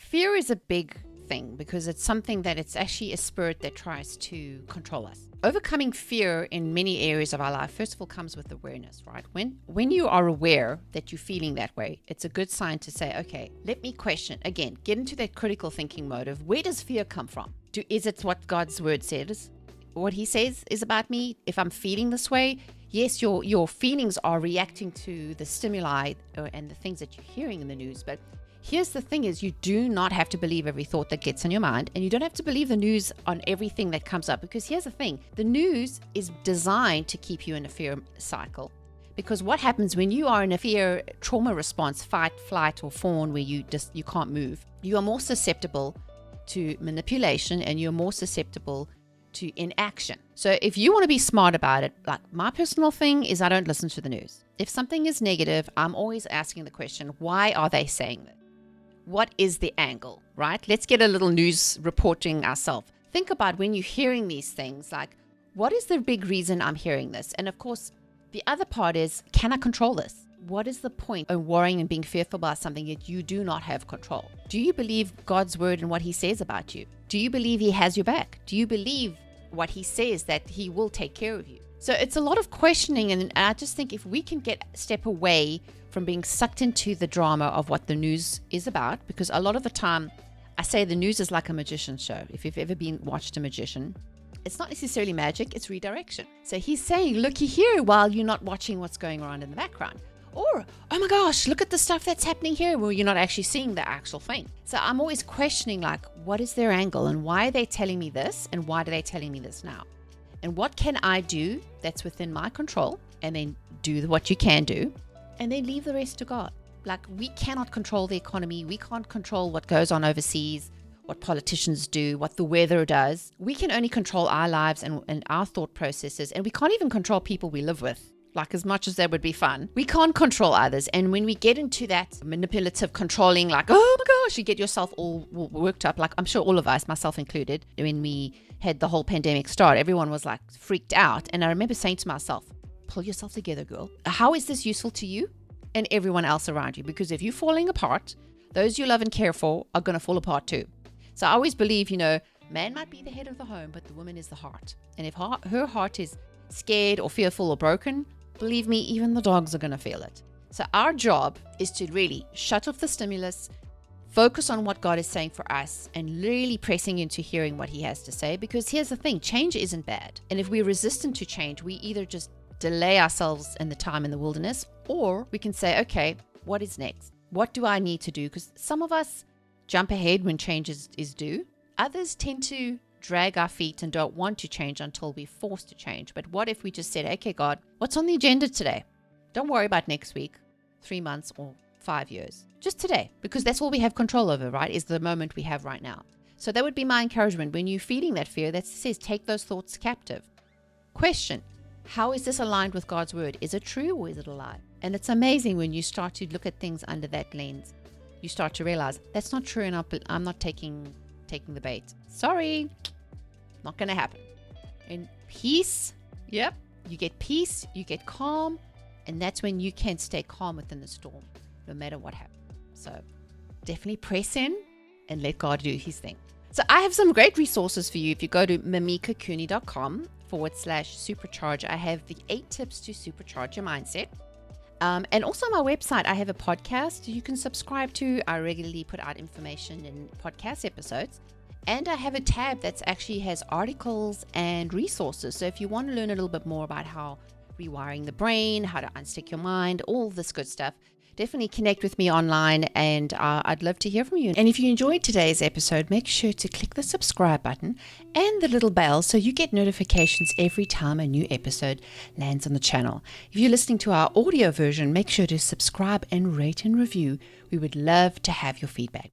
Fear is a big thing because it's something that it's actually a spirit that tries to control us. Overcoming fear in many areas of our life, first of all, comes with awareness, right? When you are aware that you're feeling that way, it's a good sign to say, okay, let me question. Again, get into that critical thinking mode of where does fear come from? Is it what God's word says? What he says is about me? If I'm feeling this way, yes, your feelings are reacting to the stimuli and the things that you're hearing in the news, but here's the thing is you do not have to believe every thought that gets in your mind, and you don't have to believe the news on everything that comes up, because here's the thing, the news is designed to keep you in a fear cycle. Because what happens when you are in a fear trauma response, fight, flight, or fawn, where you can't move, you are more susceptible to manipulation and you're more susceptible to inaction. So if you want to be smart about it, like my personal thing is I don't listen to the news. If something is negative, I'm always asking the question, why are they saying that? What is the angle, right? Let's get a little news reporting ourselves. Think about when you're hearing these things, like, what is the big reason I'm hearing this? And of course, the other part is, can I control this? What is the point of worrying and being fearful about something that you do not have control? Do you believe God's word and what he says about you? Do you believe he has your back? Do you believe what he says, that he will take care of you? So it's a lot of questioning, and I just think if we can step away from being sucked into the drama of what the news is about, because a lot of the time I say the news is like a magician's show. If you've ever watched a magician, it's not necessarily magic, it's redirection. So he's saying, looky here, while you're not watching what's going on in the background. Or, oh my gosh, look at the stuff that's happening here, where you're not actually seeing the actual thing. So I'm always questioning, like, what is their angle and why are they telling me this and why are they telling me this now? And what can I do that's within my control, and then do what you can do, and then leave the rest to God. Like, we cannot control the economy. We can't control what goes on overseas, what politicians do, what the weather does. We can only control our lives and our thought processes, and we can't even control people we live with. Like, as much as that would be fun, we can't control others. And when we get into that manipulative controlling, like, oh my gosh, you get yourself all worked up. Like, I'm sure all of us, myself included, when we had the whole pandemic start, everyone was like freaked out. And I remember saying to myself, pull yourself together, girl. How is this useful to you and everyone else around you? Because if you're falling apart, those you love and care for are going to fall apart too. So I always believe, man might be the head of the home, but the woman is the heart. And if her heart is scared or fearful or broken, believe me, even the dogs are going to feel it. So our job is to really shut off the stimulus, focus on what God is saying for us, and really pressing into hearing what he has to say. Because here's the thing, change isn't bad. And if we're resistant to change, we either just delay ourselves in the time in the wilderness, or we can say, okay, what is next? What do I need to do? Because some of us jump ahead when change is due. Others tend to drag our feet and don't want to change until we're forced to change. But what if we just said, okay, God, what's on the agenda today? Don't worry about next week, 3 months, or 5 years. Just today, because that's all we have control over, right? Is the moment we have right now. So that would be my encouragement. When you're feeling that fear, that says take those thoughts captive. Question. How is this aligned with God's word? Is it true or is it a lie? And it's amazing when you start to look at things under that lens. You start to realize that's not true, and I'm not taking the bait. Sorry, not going to happen. And peace, yep, you get peace, you get calm, and that's when you can stay calm within the storm, no matter what happens. So definitely press in and let God do his thing. So I have some great resources for you. If you go to mimikacooney.com/supercharge, I have the 8 tips to supercharge your mindset. And also on my website, I have a podcast you can subscribe to. I regularly put out information in podcast episodes. And I have a tab that actually has articles and resources. So if you want to learn a little bit more about how rewiring the brain, how to unstick your mind, all this good stuff, definitely connect with me online, and I'd love to hear from you. And if you enjoyed today's episode, make sure to click the subscribe button and the little bell so you get notifications every time a new episode lands on the channel. If you're listening to our audio version, make sure to subscribe and rate and review. We would love to have your feedback.